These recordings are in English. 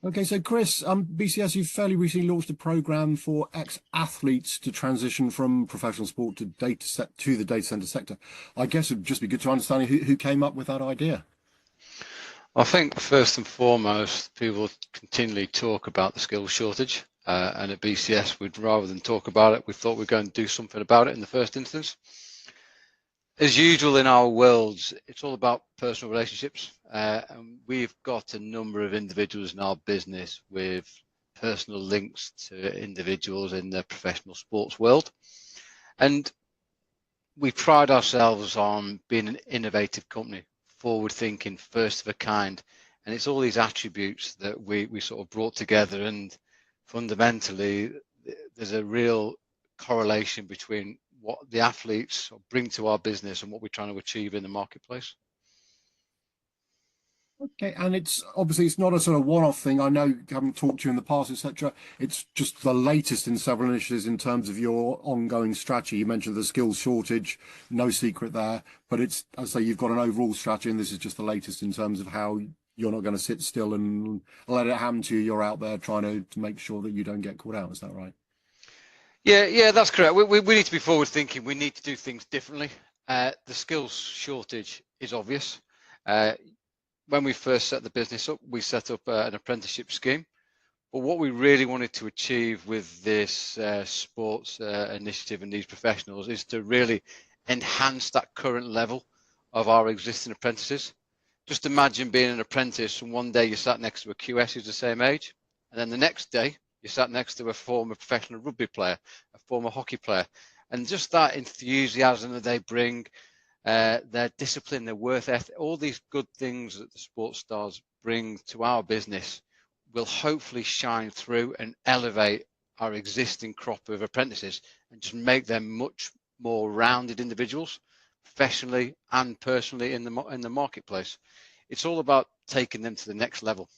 Okay, so Chris, BCS, you've fairly recently launched a program for ex-athletes to transition from professional sport to the data center sector. I guess it'd just be good to understand who came up with that idea. I think first and foremost, people continually talk about the skills shortage, and at BCS, we'd rather than talk about it, we thought we'd go and do something about it in the first instance. As usual in our worlds, it's all about personal relationships, and we've got a number of individuals in our business with personal links to individuals in the professional sports world, and we pride ourselves on being an innovative company, forward thinking, first of a kind, and it's all these attributes that we sort of brought together, and fundamentally there's a real correlation between what the athletes bring to our business and what we're trying to achieve in the marketplace. Okay, and it's not a sort of one-off thing. I know, having talked to you in the past, etc. It's just the latest in several initiatives in terms of your ongoing strategy. You mentioned the skills shortage, no secret there, but I say you've got an overall strategy, and this is just the latest in terms of how you're not going to sit still and let it happen to you. You're out there trying to make sure that you don't get caught out. Is that right? Yeah, that's correct. We need to be forward thinking. We need to do things differently. The skills shortage is obvious. Uh, when we first set the business up, we set up an apprenticeship scheme. But what we really wanted to achieve with this sports initiative and these professionals is to really enhance that current level of our existing apprentices. Just imagine being an apprentice and one day you sat next to a QS who's the same age, and then the next day you sat next to a former professional rugby player, a former hockey player, and just that enthusiasm that they bring, their discipline, their work ethic, all these good things that the sports stars bring to our business will hopefully shine through and elevate our existing crop of apprentices and just make them much more rounded individuals, professionally and personally in the marketplace. It's all about taking them to the next level,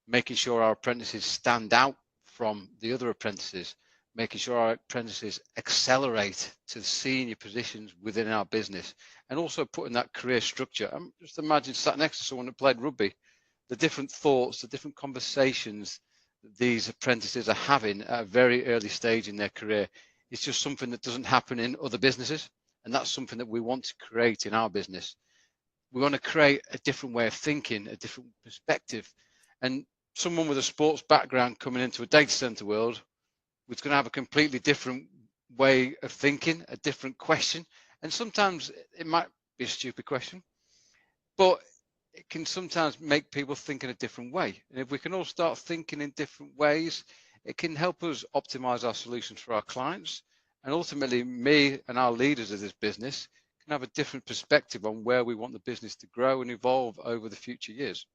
making sure our apprentices stand out from the other apprentices, making sure our apprentices accelerate to senior positions within our business, and also putting that career structure. Just imagine sat next to someone that played rugby, the different thoughts, the different conversations that these apprentices are having at a very early stage in their career. It's just something that doesn't happen in other businesses, and that's something that we want to create in our business. We want to create a different way of thinking, a different perspective, and someone with a sports background coming into a data center world was going to have a completely different way of thinking, a different question, and sometimes it might be a stupid question, but it can sometimes make people think in a different way. And if we can all start thinking in different ways, it can help us optimize our solutions for our clients. And ultimately, me and our leaders of this business can have a different perspective on where we want the business to grow and evolve over the future years.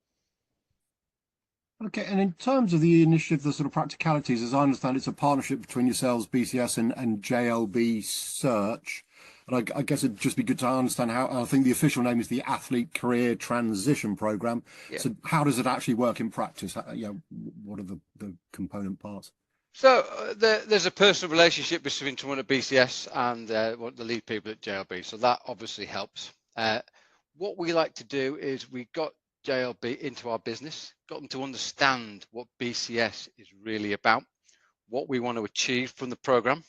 Okay, and in terms of the initiative, the sort of practicalities, as I understand, it's a partnership between yourselves, BCS, and JLB Search. And I guess it'd just be good to understand how, I think the official name is the Athlete Career Transition Program. Yeah. So how does it actually work in practice? What are the component parts? So there's a personal relationship between someone at BCS and one of the lead people at JLB. So that obviously helps. What we like to do is we got JLB into our business, got them to understand what BCS is really about, what we want to achieve from the program,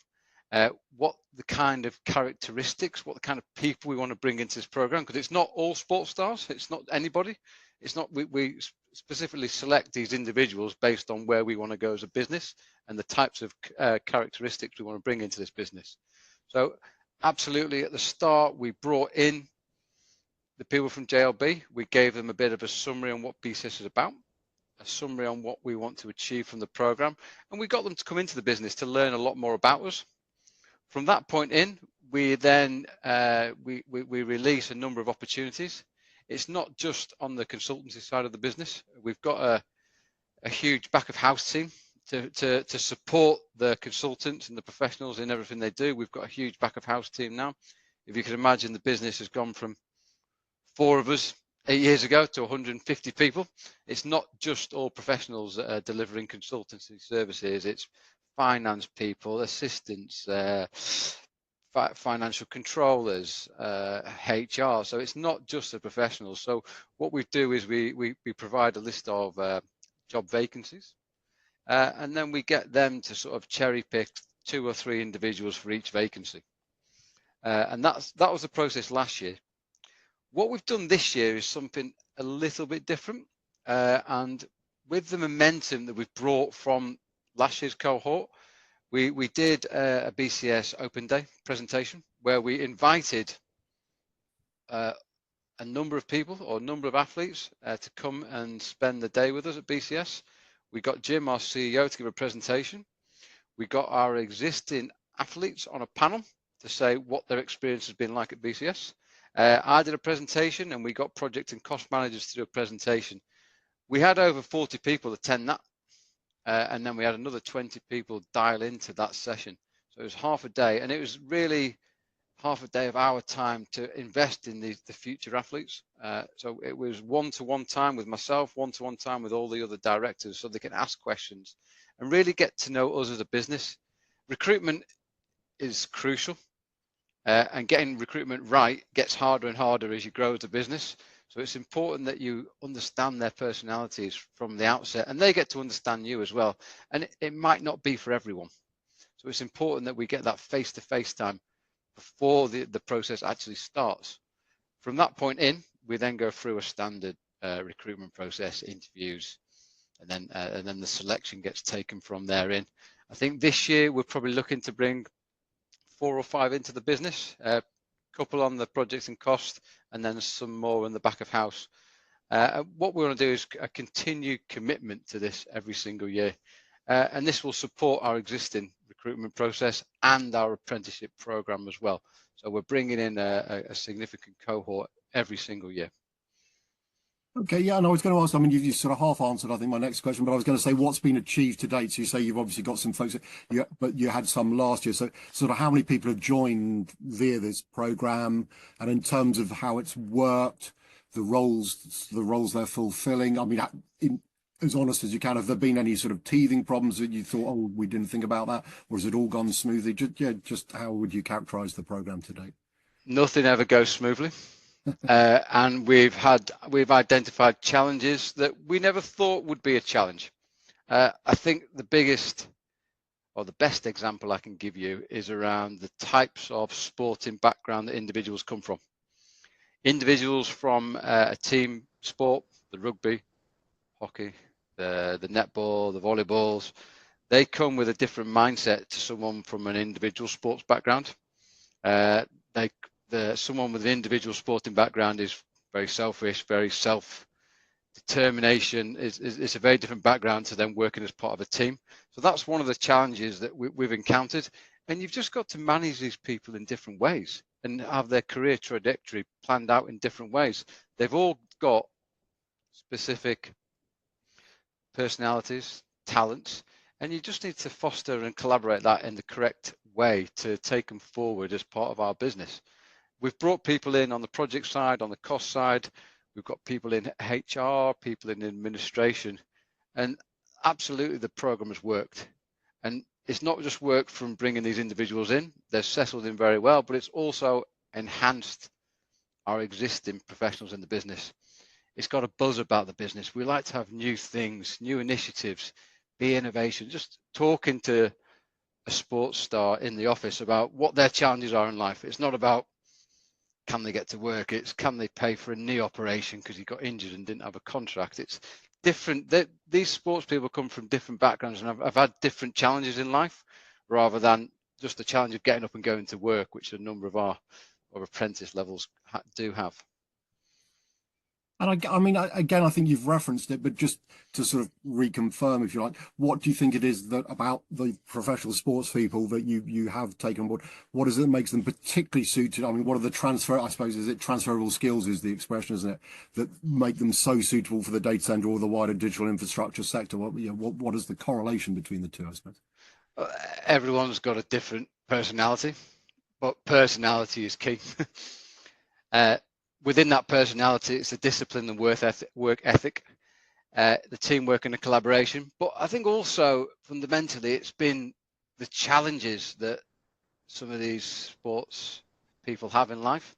what the kind of characteristics, what the kind of people we want to bring into this program, because it's not all sports stars, it's not anybody. It's not, we specifically select these individuals based on where we want to go as a business and the types of characteristics we want to bring into this business. So absolutely at the start, we brought in the people from JLB. We gave them a bit of a summary on what BCS is about, a summary on what we want to achieve from the program, and we got them to come into the business to learn a lot more about us. From that point in, we then we release a number of opportunities. It's not just on the consultancy side of the business. We've got a huge back of house team to support the consultants and the professionals in everything they do. We've got a huge back of house team now. If you can imagine, the business has gone from 4 of us 8 years ago to 150 people. It's not just all professionals that are delivering consultancy services. It's finance people, assistants, financial controllers, HR. So it's not just the professionals. So what we do is we provide a list of job vacancies. And then we get them to sort of cherry pick 2 or 3 individuals for each vacancy. And that was the process last year. What we've done this year is something a little bit different. And with the momentum that we've brought from last year's cohort, we did a BCS open day presentation where we invited a number of people or a number of athletes to come and spend the day with us at BCS. We got Jim, our CEO, to give a presentation. We got our existing athletes on a panel to say what their experience has been like at BCS. I did a presentation, and we got project and cost managers to do a presentation. We had over 40 people attend that, and then we had another 20 people dial into that session. So it was half a day, and it was really half a day of our time to invest in the future athletes. So it was one-to-one time with myself, one-to-one time with all the other directors, so they can ask questions and really get to know us as a business. Recruitment is crucial, and getting recruitment right gets harder and harder as you grow as a business. So it's important that you understand their personalities from the outset, and they get to understand you as well. And it might not be for everyone. So it's important that we get that face-to-face time before the process actually starts. From that point in, we then go through a standard recruitment process, interviews, and then the selection gets taken from there in. I think this year we're probably looking to bring 4 or 5 into the business, a couple on the projects and cost, and then some more in the back of house. What we want to do is a continued commitment to this every single year. And this will support our existing recruitment process and our apprenticeship program as well. So we're bringing in a significant cohort every single year. Okay, yeah, and I was going to ask, I mean, you sort of half answered, I think, my next question, but I was going to say, what's been achieved to date? So you say you've obviously got some folks, but you had some last year. So sort of how many people have joined via this program? And in terms of how it's worked, the roles they're fulfilling, I mean, as honest as you can, have there been any sort of teething problems that you thought, oh, we didn't think about that? Or has it all gone smoothly? Just how would you characterize the program to date? Nothing ever goes smoothly. And we've identified challenges that we never thought would be a challenge. I think the biggest or the best example I can give you is around the types of sporting background that individuals come from. Individuals from a team sport, the rugby, hockey, the netball, the volleyballs, they come with a different mindset to someone from an individual sports background. Someone with an individual sporting background is very selfish, very self-determination. It's a very different background to them working as part of a team. So that's one of the challenges that we've encountered. And you've just got to manage these people in different ways and have their career trajectory planned out in different ways. They've all got specific personalities, talents, and you just need to foster and collaborate that in the correct way to take them forward as part of our business. We've brought people in on the project side, on the cost side. We've got people in HR, people in administration, and absolutely the program has worked. And it's not just worked from bringing these individuals in, they've settled in very well, but it's also enhanced our existing professionals in the business. It's got a buzz about the business. We like to have new things, new initiatives, be innovation, just talking to a sports star in the office about what their challenges are in life. It's not about can they get to work, it's can they pay for a knee operation because he got injured and didn't have a contract. It's different. These sports people come from different backgrounds and have had different challenges in life rather than just the challenge of getting up and going to work, which a number of our apprentice levels do have. And I mean, again, I think you've referenced it, but just to sort of reconfirm, if you like, what do you think it is that about the professional sports people that you have taken on board? What is it that makes them particularly suited? I mean, what are the transferable skills is the expression, isn't it, that make them so suitable for the data center or the wider digital infrastructure sector? What is the correlation between the two, I suppose? Everyone's got a different personality, but personality is key. Within that personality, it's the discipline and work ethic, the teamwork and the collaboration. But I think also fundamentally, it's been the challenges that some of these sports people have in life,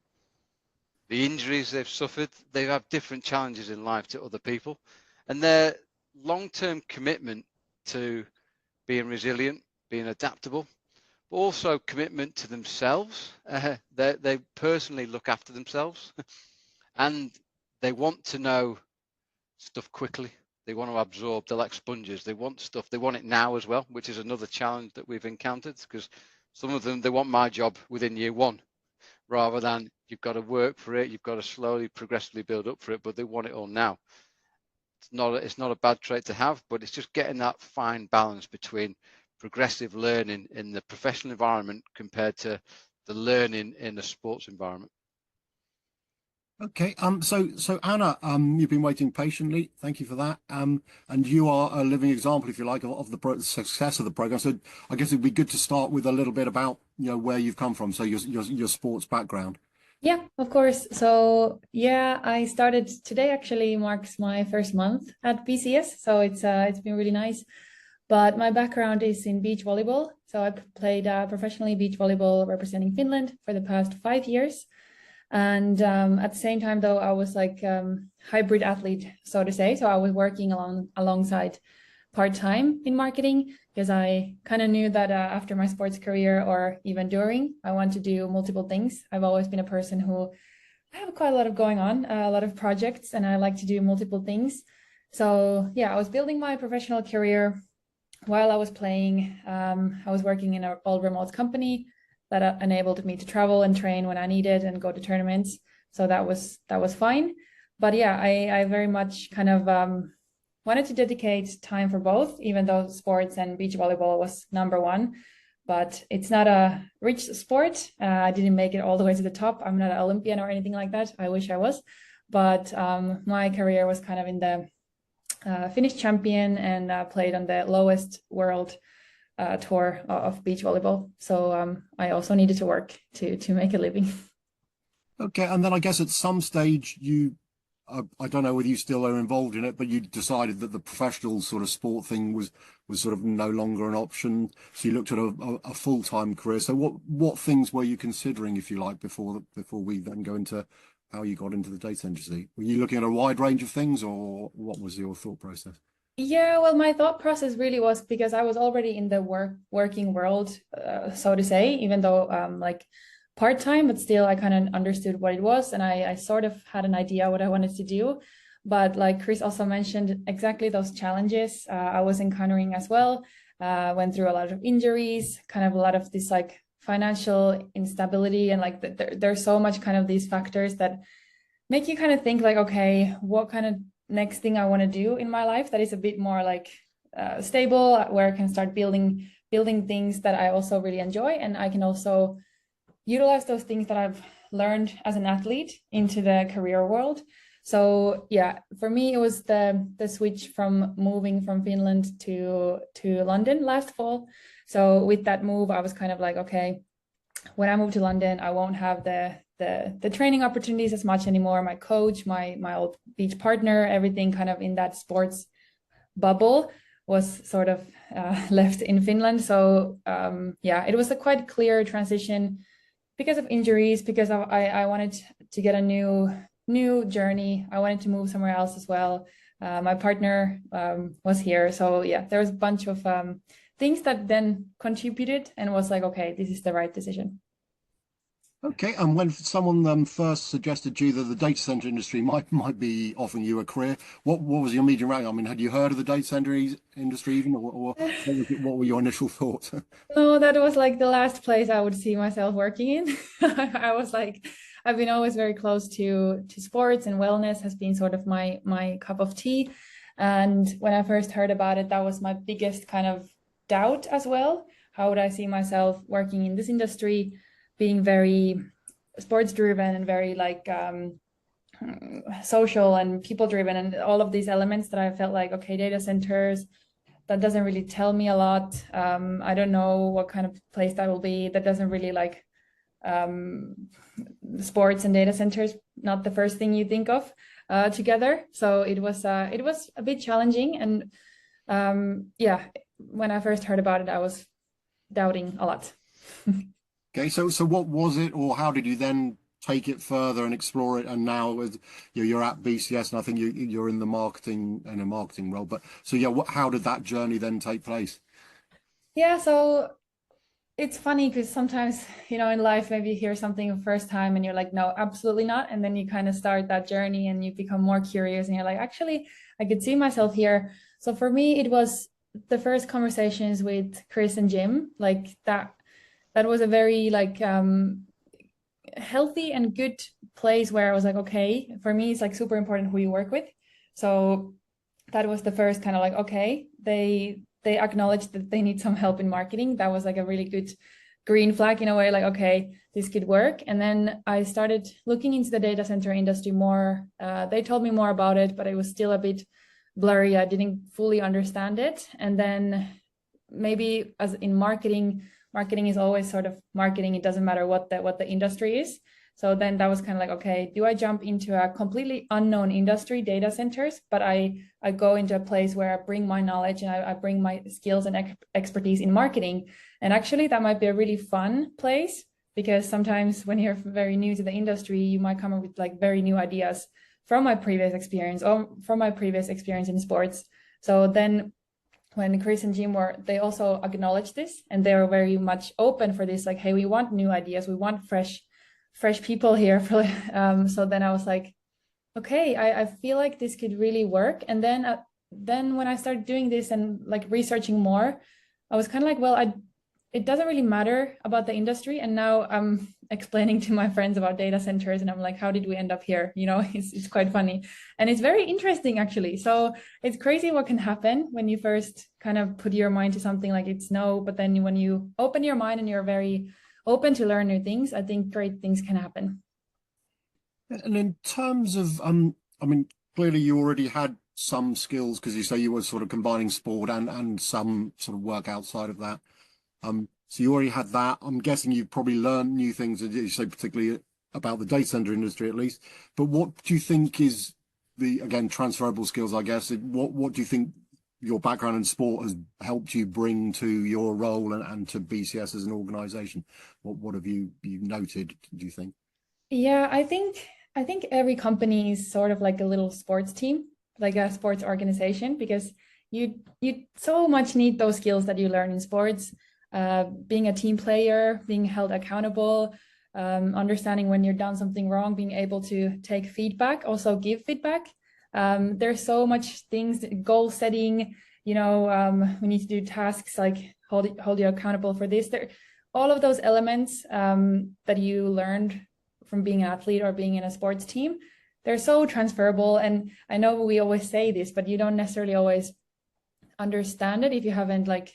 the injuries they've suffered. They have different challenges in life to other people, and they're long-term commitment to being resilient, being adaptable, but also commitment to themselves. They personally look after themselves and they want to know stuff quickly. They want to absorb. They're like sponges. They want stuff. They want it now as well, which is another challenge that we've encountered, because some of them, they want my job within year one, rather than you've got to work for it. You've got to slowly, progressively build up for it, but they want it all now. It's not a bad trait to have, but it's just getting that fine balance between progressive learning in the professional environment compared to the learning in a sports environment. Okay. So Anna, you've been waiting patiently. Thank you for that. And you are a living example, if you like, of the success of the program. So I guess it'd be good to start with a little bit about, where you've come from. So your sports background. Yeah, of course. So yeah, I started today actually marks my first month at BCS. So it's been really nice. But my background is in beach volleyball. So I played professionally beach volleyball representing Finland for the past 5 years. And at the same time, though, I was like hybrid athlete, so to say. So I was working alongside part-time in marketing, because I kind of knew that after my sports career, or even during, I want to do multiple things. I've always been a person who I have quite a lot of going on, a lot of projects, and I like to do multiple things. So yeah, I was building my professional career while I was playing. I was working in an all-remote company that enabled me to travel and train when I needed and go to tournaments. So that was fine. But yeah, I very much kind of wanted to dedicate time for both, even though sports and beach volleyball was number one. But it's not a rich sport. I didn't make it all the way to the top. I'm not an Olympian or anything like that. I wish I was. But my career was kind of in the Finnish champion, and played on the lowest world tour of beach volleyball. So I also needed to work to make a living. Okay. And then I guess at some stage I don't know whether you still are involved in it, but you decided that the professional sort of sport thing was sort of no longer an option. So you looked at a full-time career. So what things were you considering, if you like, before we then go into how you got into the data industry? Were you looking at a wide range of things, or what was your thought process? Yeah, well, my thought process really was because I was already in the working world, so to say, even though like part-time, but still I kind of understood what it was, and I sort of had an idea what I wanted to do. But like Chris also mentioned, exactly those challenges I was encountering as well. Went through a lot of injuries, kind of a lot of this like financial instability, and like there's so much kind of these factors that make you kind of think like, okay, what kind of next thing I want to do in my life that is a bit more like stable, where I can start building things that I also really enjoy, and I can also utilize those things that I've learned as an athlete into the career world. So yeah, for me it was the switch from moving from Finland to London last fall. So with that move, I was kind of like, okay, when I move to London, I won't have the training opportunities as much anymore. My coach, my old beach partner, everything kind of in that sports bubble was sort of left in Finland. So yeah, it was a quite clear transition because of injuries, because I wanted to get a new journey. I wanted to move somewhere else as well. My partner was here. So yeah, there was a bunch of things that then contributed, and was like, okay, this is the right decision. Okay. And when someone first suggested to you that the data center industry might be offering you a career, what was your immediate reaction? I mean, had you heard of the data center industry even, or what were your initial thoughts? No, that was like the last place I would see myself working in. I was like, I've been always very close to sports, and wellness has been sort of my cup of tea. And when I first heard about it, that was my biggest kind of doubt as well. How would I see myself working in this industry, being very sports driven and very like social and people driven, and all of these elements that I felt like, okay, data centers, that doesn't really tell me a lot. I don't know what kind of place that will be. That doesn't really like sports and data centers, not the first thing you think of together. So it was a bit challenging, and yeah, when I first heard about it, I was doubting a lot. Okay, so what was it, or how did you then take it further and explore it? And now with you're at BCS, and I think you're in the marketing role. But so yeah, how did that journey then take place? Yeah, so it's funny because sometimes, in life, maybe you hear something the first time and you're like, no, absolutely not. And then you kind of start that journey and you become more curious and you're like, actually, I could see myself here. So for me, it was the first conversations with Chris and Jim, like that was a very like healthy and good place where I was like, okay, for me, it's like super important who you work with. So that was the first kind of like, okay, they acknowledged that they need some help in marketing. That was like a really good green flag in a way, like, okay, this could work. And then I started looking into the data center industry more. They told me more about it, but it was still a bit blurry. I didn't fully understand it. And then maybe as in marketing is always sort of marketing. It doesn't matter what the industry is. So then that was kind of like, okay, do I jump into a completely unknown industry, data centers, but I go into a place where I bring my knowledge and I bring my skills and expertise in marketing. And actually that might be a really fun place, because sometimes when you're very new to the industry, you might come up with like very new ideas from my previous experience or from my previous experience in sports. So then when Chris and Jim they also acknowledged this and they were very much open for this, like, hey, we want new ideas, we want fresh people here. So then I was like, okay, I feel like this could really work. And then when I started doing this and like researching more, I was kind of like, well, it doesn't really matter about the industry. And now I'm explaining to my friends about data centers and I'm like, how did we end up here? It's quite funny. And it's very interesting actually. So it's crazy what can happen when you first kind of put your mind to something like it's no, but then when you open your mind and you're very open to learn new things, I think great things can happen. And in terms of, I mean, clearly you already had some skills because you say you were sort of combining sport and some sort of work outside of that. So you already had that. I'm guessing you've probably learned new things, as you say, particularly about the data center industry at least. But what do you think is again, transferable skills, I guess? What do you think your background in sport has helped you bring to your role and to BCS as an organization? What have you noted, do you think? Yeah, I think every company is sort of like a little sports team, like a sports organization, because you so much need those skills that you learn in sports. Being a team player, being held accountable, understanding when you're done something wrong, being able to take feedback, also give feedback. There's so much things, goal setting, we need to do tasks like hold you accountable for this. All of those elements that you learned from being an athlete or being in a sports team, they're so transferable. And I know we always say this, but you don't necessarily always understand it if you haven't like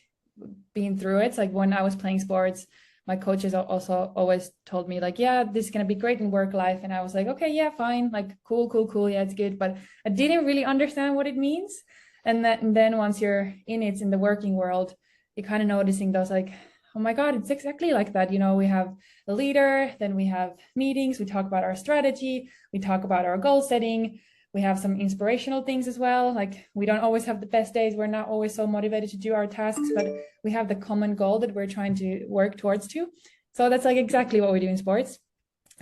been through it. It's like when I was playing sports, my coaches also always told me like, yeah, this is going to be great in work life. And I was like, okay, yeah, fine. Like, cool. Yeah, it's good. But I didn't really understand what it means. And then once you're in it, in the working world, you're kind of noticing those like, oh my God, it's exactly like that. We have a leader, then we have meetings, we talk about our strategy, we talk about our goal setting. We have some inspirational things as well. Like we don't always have the best days. We're not always so motivated to do our tasks, but we have the common goal that we're trying to work towards too. So that's like exactly what we do in sports.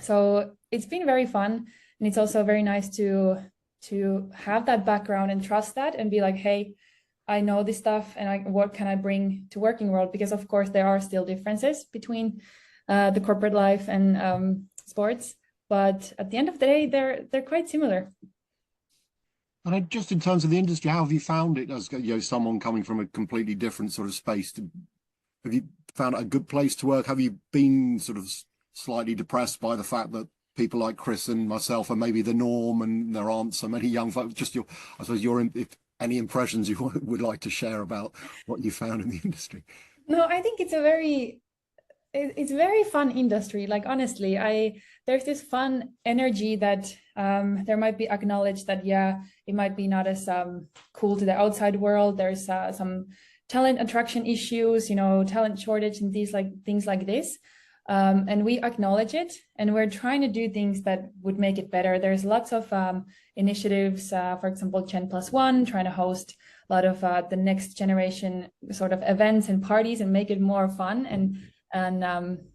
So it's been very fun. And it's also very nice to have that background and trust that and be like, hey, I know this stuff and what can I bring to working world? Because of course there are still differences between the corporate life and sports. But at the end of the day, they're quite similar. And just in terms of the industry, how have you found it as someone coming from a completely different sort of space? Have you found it a good place to work? Have you been sort of slightly depressed by the fact that people like Chris and myself are maybe the norm and there aren't so many young folks? Just I suppose if any impressions you would like to share about what you found in the industry. No, I think it's a very fun industry. Like honestly, there's this fun energy that there might be acknowledged that yeah, it might be not as cool to the outside world. There's some talent attraction issues, talent shortage and things like this. And we acknowledge it and we're trying to do things that would make it better. There's lots of initiatives, for example, Gen+1, trying to host a lot of the next generation sort of events and parties and make it more fun and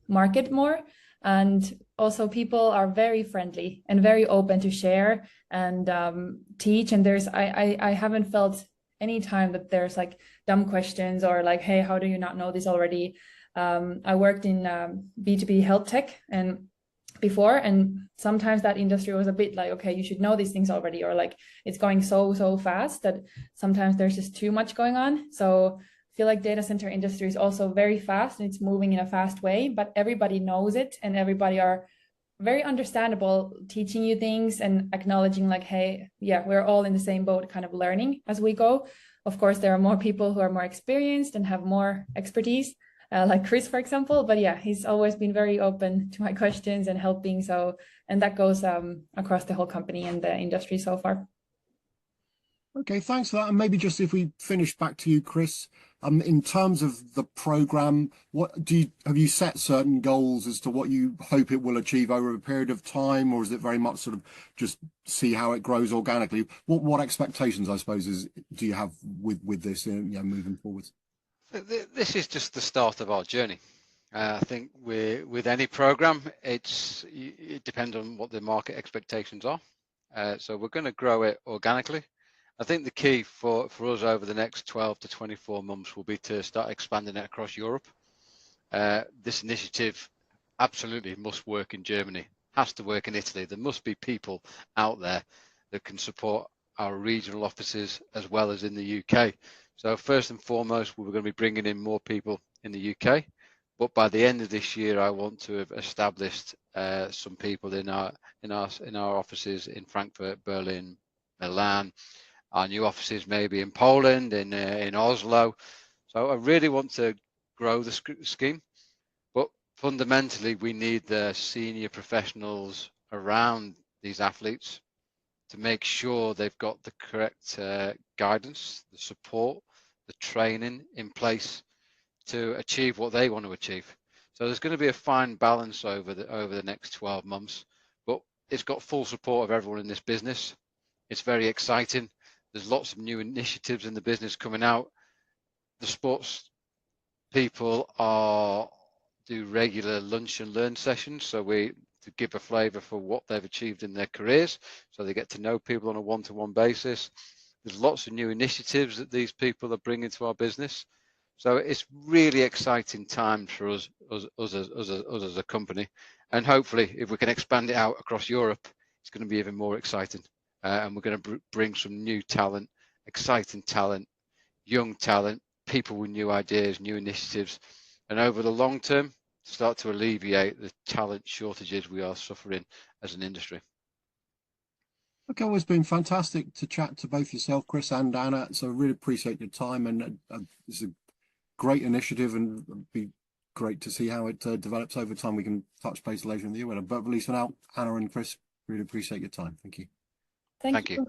market more. And also people are very friendly and very open to share and teach. And I haven't felt any time that there's like dumb questions or like, hey, how do you not know this already? I worked in B2B health tech and before, and sometimes that industry was a bit like, okay, you should know these things already, or like it's going so fast that sometimes there's just too much going on. So I feel like data center industry is also very fast and it's moving in a fast way, but everybody knows it and everybody are very understandable, teaching you things and acknowledging like, hey, yeah, we're all in the same boat, kind of learning as we go. Of course, there are more people who are more experienced and have more expertise, like Chris, for example. But yeah, he's always been very open to my questions and helping. So, and that goes across the whole company and the industry so far. Okay, thanks for that. And maybe just if we finish back to you, Chris, in terms of the program, have you set certain goals as to what you hope it will achieve over a period of time, or is it very much sort of just see how it grows organically? What expectations, I suppose, do you have with this, moving forward? This is just the start of our journey. I think with any program, it depends on what the market expectations are. So we're going to grow it organically. I think the key for us over the next 12 to 24 months will be to start expanding it across Europe. This initiative absolutely must work in Germany, has to work in Italy. There must be people out there that can support our regional offices as well as in the UK. So first and foremost, we're going to be bringing in more people in the UK. But by the end of this year, I want to have established some people in our offices in Frankfurt, Berlin, Milan. Our new offices maybe in Poland, in Oslo. So I really want to grow the scheme, but fundamentally we need the senior professionals around these athletes to make sure they've got the correct guidance, the support, the training in place to achieve what they want to achieve. So there's going to be a fine balance over the next 12 months, but it's got full support of everyone in this business. It's very exciting. There's lots of new initiatives in the business coming out. The sports people do regular lunch and learn sessions, so to give a flavour for what they've achieved in their careers, so they get to know people on a one-to-one basis. There's lots of new initiatives that these people are bringing to our business, so it's really exciting times for us as a company, and hopefully if we can expand it out across Europe, it's going to be even more exciting. And we're going to bring some new talent, exciting talent, young talent, people with new ideas, new initiatives, and over the long term, start to alleviate the talent shortages we are suffering as an industry. Okay, well, it's been fantastic to chat to both yourself, Chris and Anna. So I really appreciate your time, and it's a great initiative, and it'd be great to see how it develops over time. We can touch base later in the year. But at least for now, Anna and Chris, really appreciate your time. Thank you. Thank you.